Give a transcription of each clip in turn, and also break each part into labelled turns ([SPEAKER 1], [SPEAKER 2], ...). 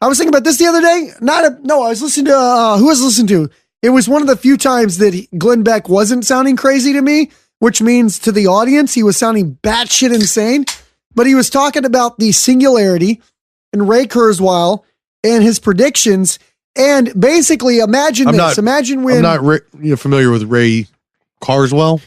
[SPEAKER 1] I was thinking about this the other day. I was listening to, who was listening to? It was one of the few times that Glenn Beck wasn't sounding crazy to me, which means to the audience, he was sounding batshit insane. But he was talking about the Singularity and Ray Kurzweil and his predictions. And basically, imagine Imagine when...
[SPEAKER 2] I'm not familiar with Ray Kurzweil.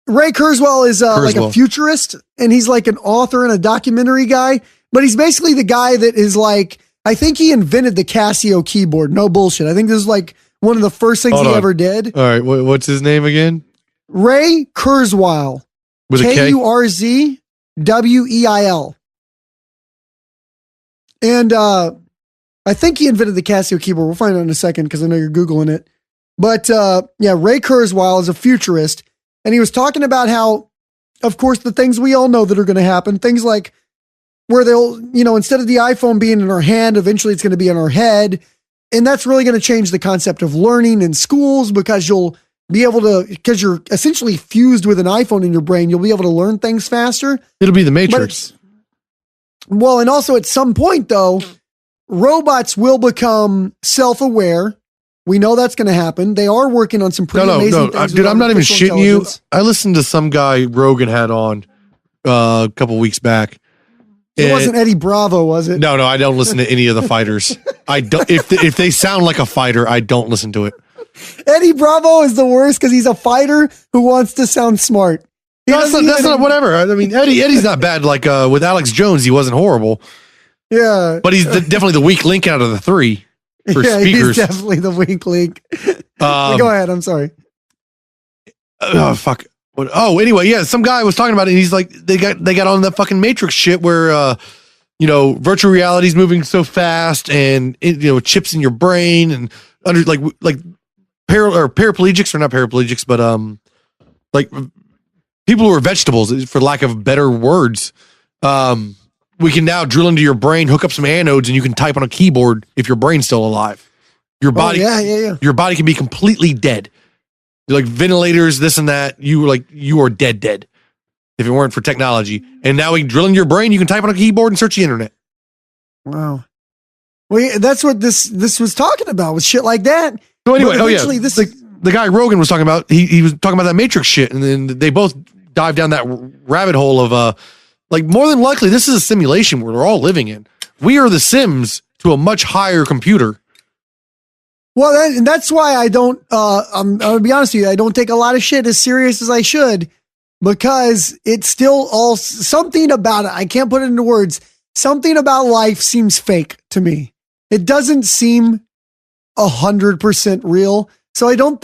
[SPEAKER 1] Ray Kurzweil is like a futurist, and he's like an author and a documentary guy. But he's basically the guy that is like... I think he invented the Casio keyboard. No bullshit. I think this is like one of the first things he ever did.
[SPEAKER 2] All right. What's his name again?
[SPEAKER 1] Ray Kurzweil.
[SPEAKER 2] With a K?
[SPEAKER 1] Kurzweil. And I think he invented the Casio keyboard. We'll find out in a second because I know you're Googling it. But Ray Kurzweil is a futurist. And he was talking about how, of course, the things we all know that are going to happen, things like where they'll, instead of the iPhone being in our hand, eventually it's going to be in our head. And that's really going to change the concept of learning in schools because you'll be able to, because you're essentially fused with an iPhone in your brain, you'll be able to learn things faster.
[SPEAKER 2] It'll be the Matrix.
[SPEAKER 1] Well, and also at some point though, robots will become self-aware. We know that's going to happen. They are working on some pretty amazing things.
[SPEAKER 2] Dude, I'm not even shitting you. I listened to some guy Rogan had on a couple weeks back.
[SPEAKER 1] It wasn't Eddie Bravo, was it?
[SPEAKER 2] No, I don't listen to any of the fighters. I don't. If they sound like a fighter, I don't listen to it.
[SPEAKER 1] Eddie Bravo is the worst because he's a fighter who wants to sound smart.
[SPEAKER 2] That's not whatever. I mean, Eddie's not bad. Like with Alex Jones, he wasn't horrible.
[SPEAKER 1] Yeah,
[SPEAKER 2] but he's definitely the weak link out of the three for speakers.
[SPEAKER 1] He's definitely the weak link. Go ahead. I'm sorry.
[SPEAKER 2] Oh fuck. Anyway, yeah, some guy was talking about it, and he's like, they got on that fucking Matrix shit where, virtual reality is moving so fast, and chips in your brain, and under like paraplegics or not paraplegics, but like people who are vegetables, for lack of better words. We can now drill into your brain, hook up some anodes, and you can type on a keyboard if your brain's still alive. Your body, your body can be completely dead. Like ventilators, this and that, you are dead if it weren't for technology. And now we can drill in your brain, you can type on a keyboard and search the internet.
[SPEAKER 1] Wow. Well, that's what this was talking about, with shit like that.
[SPEAKER 2] So anyway, the guy Rogan was talking about, he was talking about that Matrix shit, and then they both dive down that rabbit hole of more than likely this is a simulation where we're all living in. We are the Sims to a much higher computer.
[SPEAKER 1] Well, that's why I don't, I'm going to be honest with you, I don't take a lot of shit as serious as I should, because it's still all, something about it, I can't put it into words, something about life seems fake to me. It doesn't seem 100% real. So I don't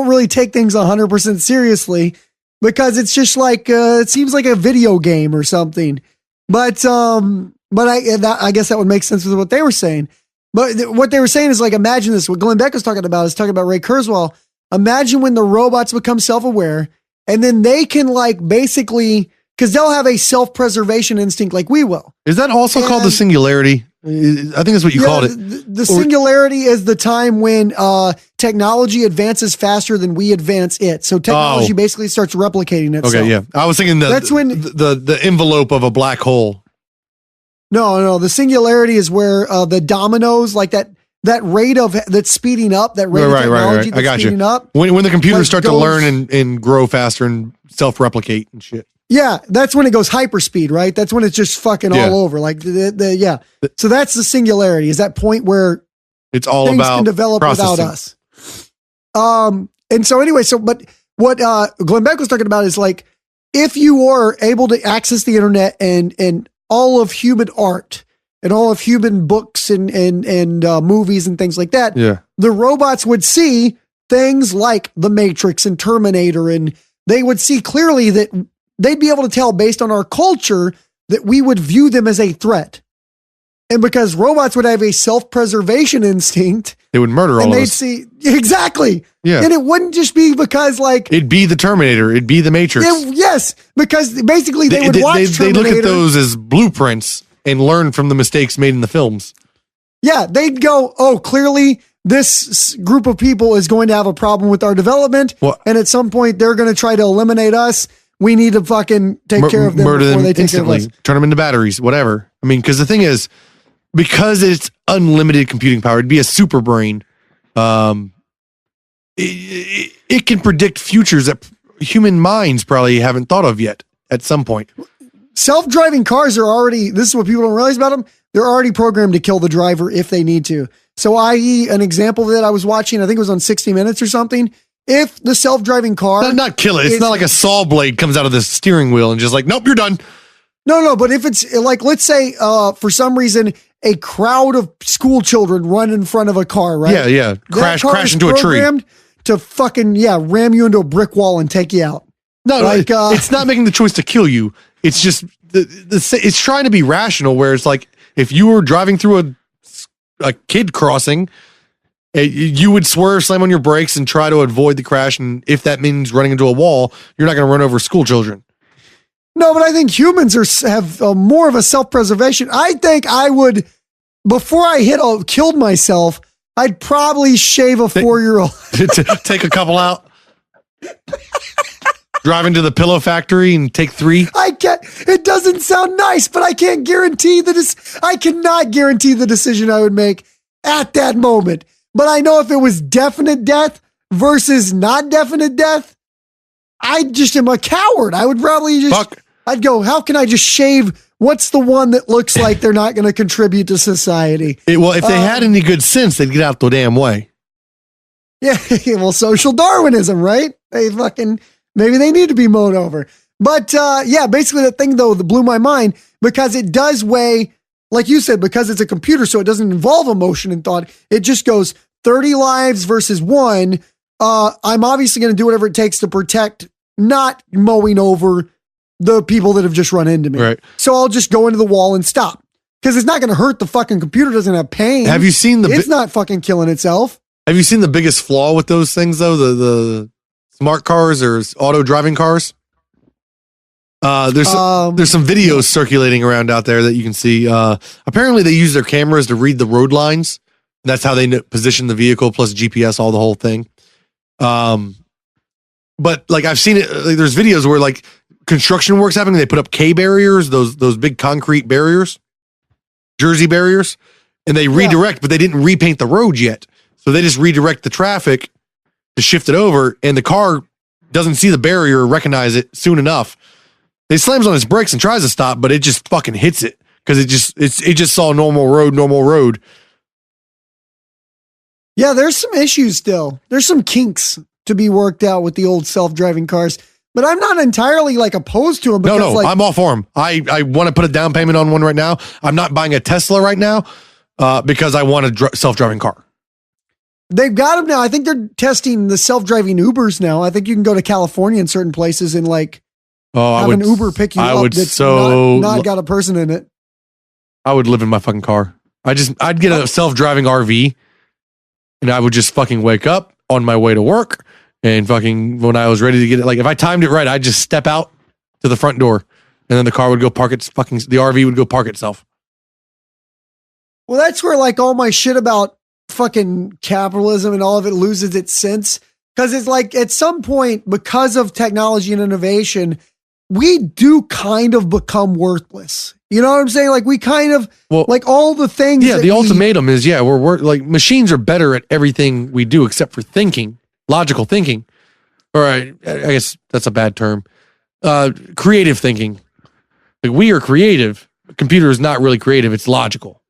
[SPEAKER 1] really take things 100% seriously, because it's just like, it seems like a video game or something. But I guess that would make sense with what they were saying. But what they were saying is, like, imagine this. What Glenn Beck was talking about Ray Kurzweil. Imagine when the robots become self-aware, and then they can basically, because they'll have a self-preservation instinct like we will.
[SPEAKER 2] Is that also called the Singularity? I think that's what you called it.
[SPEAKER 1] The Singularity is the time when technology advances faster than we advance it. So technology basically starts replicating itself.
[SPEAKER 2] Okay, yeah. I was thinking that's when the envelope of a black hole.
[SPEAKER 1] No. The Singularity is where the dominoes, like that rate of that's speeding up, that rate of technology that's speeding up.
[SPEAKER 2] When the computers start to learn and grow faster and self-replicate and shit.
[SPEAKER 1] Yeah, that's when it goes hyperspeed, right? That's when it's just fucking all over. Like So that's the Singularity. Is that point where
[SPEAKER 2] it's all
[SPEAKER 1] things
[SPEAKER 2] about
[SPEAKER 1] can develop
[SPEAKER 2] processing.
[SPEAKER 1] without us. And so anyway, but what Glenn Beck was talking about is, like, if you are able to access the internet and all of human art and all of human books and movies and things like that, the robots would see things like The Matrix and Terminator, and they would see clearly that they'd be able to tell based on our culture that we would view them as a threat. And because robots would have a self-preservation instinct,
[SPEAKER 2] they would murder all of us.
[SPEAKER 1] And they'd see, exactly.
[SPEAKER 2] Yeah.
[SPEAKER 1] And it wouldn't just be because, like,
[SPEAKER 2] it'd be the Terminator. It'd be the Matrix.
[SPEAKER 1] Yes. Because basically they would watch Terminator.
[SPEAKER 2] They look at those as blueprints and learn from the mistakes made in the films.
[SPEAKER 1] Yeah. They'd go, oh, clearly this group of people is going to have a problem with our development. Well, and at some point they're going to try to eliminate us. We need to fucking take care of them
[SPEAKER 2] before
[SPEAKER 1] they take
[SPEAKER 2] instantly.
[SPEAKER 1] care of us.
[SPEAKER 2] Turn them into batteries, whatever. I mean, because the thing is, because it's unlimited computing power, it'd be a super brain. It can predict futures that human minds probably haven't thought of yet at some point.
[SPEAKER 1] Self-driving cars are already, this is what people don't realize about them, they're already programmed to kill the driver if they need to. So i.e. an example that I was watching, I think it was on 60 Minutes or something, if the self-driving car...
[SPEAKER 2] Not kill it. It's not like a saw blade comes out of the steering wheel and just like, nope, you're done.
[SPEAKER 1] No, but if it's like, let's say for some reason, a crowd of school children run in front of a car, right?
[SPEAKER 2] Yeah. Crash into a tree.
[SPEAKER 1] To fucking, ram you into a brick wall and take you out.
[SPEAKER 2] No, it's not making the choice to kill you. It's just, it's trying to be rational where it's like, if you were driving through a kid crossing, you would swerve, slam on your brakes and try to avoid the crash. And if that means running into a wall, you're not going to run over school children.
[SPEAKER 1] No, but I think humans have more of a self-preservation. I think I would, before I killed myself, I'd probably shave a 4-year-old.
[SPEAKER 2] Take a couple out. Drive into the pillow factory and take 3.
[SPEAKER 1] I can't. It doesn't sound nice, but I can't guarantee I cannot guarantee the decision I would make at that moment. But I know if it was definite death versus not definite death, I just am a coward. I would probably I'd go, how can I just shave? What's the one that looks like they're not going to contribute to society?
[SPEAKER 2] Well, if they had any good sense, they'd get out the damn way.
[SPEAKER 1] Yeah, well, social Darwinism, right? Maybe they need to be mowed over. But basically the thing though that blew my mind, because it does weigh, like you said, because it's a computer, so it doesn't involve emotion and thought. It just goes 30 lives versus 1. I'm obviously going to do whatever it takes to protect, not mowing over the people that have just run into me.
[SPEAKER 2] Right.
[SPEAKER 1] So I'll just go into the wall and stop. Because it's not going to hurt the fucking computer. Doesn't have pain.
[SPEAKER 2] Have you seen
[SPEAKER 1] it's not fucking killing itself.
[SPEAKER 2] Have you seen the biggest flaw with those things though? The smart cars or auto driving cars? There's some videos circulating around out there that you can see. Apparently they use their cameras to read the road lines. That's how they position the vehicle plus GPS, all the whole thing. But like I've seen it, like, there's videos where like construction work's happening. They put up K barriers, those big concrete barriers, Jersey barriers, and they redirect, but they didn't repaint the road yet. So they just redirect the traffic to shift it over, and the car doesn't see the barrier or recognize it soon enough. It slams on its brakes and tries to stop, but it just fucking hits it because it just saw normal road.
[SPEAKER 1] Yeah, there's some issues still. There's some kinks to be worked out with the old self-driving cars, but I'm not entirely like opposed to them. Because,
[SPEAKER 2] no, I'm all for them. I want to put a down payment on one right now. I'm not buying a Tesla right now because I want a self-driving car.
[SPEAKER 1] They've got them now. I think they're testing the self-driving Ubers now. I think you can go to California in certain places and like have an Uber pick you up that's not got a person in it.
[SPEAKER 2] I would live in my fucking car. I'd get a self-driving RV and I would just fucking wake up on my way to work and fucking when I was ready to get it, like if I timed it right, I'd just step out to the front door and then the car would go park its fucking, the RV would go park itself.
[SPEAKER 1] Well, that's where like all my shit about fucking capitalism and all of it loses its sense. Because it's like at some point, because of technology and innovation, we do kind of become worthless. You know what I'm saying? Like we kind of like all the things.
[SPEAKER 2] Yeah, the ultimatum is we're like machines are better at everything we do except for thinking, logical thinking. Or I guess that's a bad term. Creative thinking. Like we are creative. A computer is not really creative. It's logical.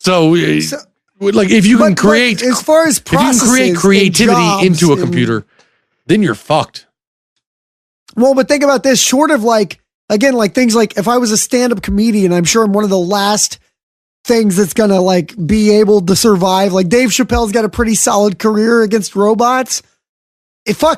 [SPEAKER 2] So, like, if you can create,
[SPEAKER 1] as far as processes,
[SPEAKER 2] if you can create creativity into a computer, then you're fucked.
[SPEAKER 1] Well, but think about this: short of like, again, like things like if I was a stand-up comedian, I'm sure I'm one of the last things that's gonna like be able to survive. Like Dave Chappelle's got a pretty solid career against robots.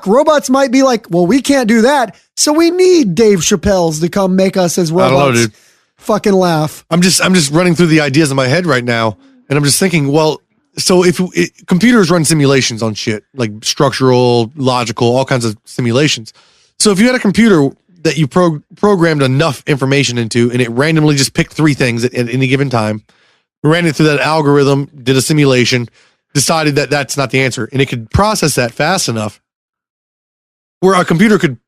[SPEAKER 1] Robots might be like, well, we can't do that, so we need Dave Chappelle's to come make us as robots. I don't know, dude. Fucking laugh.
[SPEAKER 2] I'm just running through the ideas in my head right now, and I'm just thinking, well, so if computers run simulations on shit like structural, logical, all kinds of simulations. So if you had a computer that you programmed enough information into, and it randomly just picked 3 things at any given time, ran it through that algorithm, did a simulation, decided that that's not the answer, and it could process that fast enough where a computer could,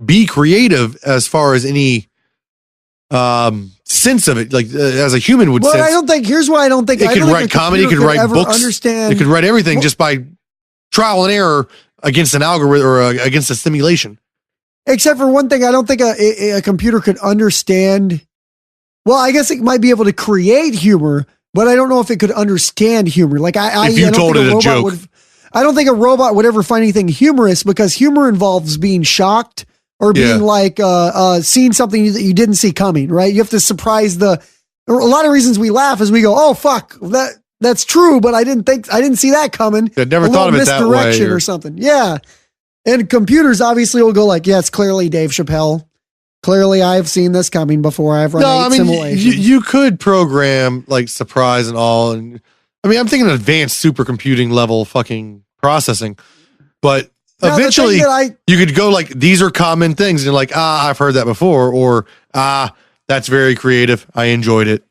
[SPEAKER 2] be creative as far as any sense of it, like as a human would
[SPEAKER 1] Well,
[SPEAKER 2] sense.
[SPEAKER 1] I don't think. Here's why I don't think
[SPEAKER 2] It
[SPEAKER 1] I
[SPEAKER 2] could
[SPEAKER 1] don't think
[SPEAKER 2] write
[SPEAKER 1] a
[SPEAKER 2] comedy, it
[SPEAKER 1] computer
[SPEAKER 2] could write
[SPEAKER 1] ever
[SPEAKER 2] books,
[SPEAKER 1] Understand?
[SPEAKER 2] it could write everything just by trial and error against an algorithm or against a simulation.
[SPEAKER 1] Except for one thing, I don't think a computer could understand. Well, I guess it might be able to create humor, but I don't know if it could understand humor. Like
[SPEAKER 2] If you
[SPEAKER 1] I don't
[SPEAKER 2] told
[SPEAKER 1] think
[SPEAKER 2] it a
[SPEAKER 1] robot
[SPEAKER 2] joke.
[SPEAKER 1] I don't think a robot would ever find anything humorous because humor involves being shocked or being like seeing something that you didn't see coming. Right? You have to surprise a lot of reasons we laugh is we go, oh fuck, that's true, but I didn't see that coming.
[SPEAKER 2] I never thought of it that way,
[SPEAKER 1] misdirection or something. Yeah. And computers obviously will go like, yeah, it's clearly Dave Chappelle. Clearly, I've seen this coming before. I've run simulations.
[SPEAKER 2] You could program like surprise and all, and I mean, I'm thinking advanced supercomputing level fucking processing, but
[SPEAKER 1] Now,
[SPEAKER 2] eventually you could go like, these are common things, and you're like, I've heard that before, or that's very creative. I enjoyed it.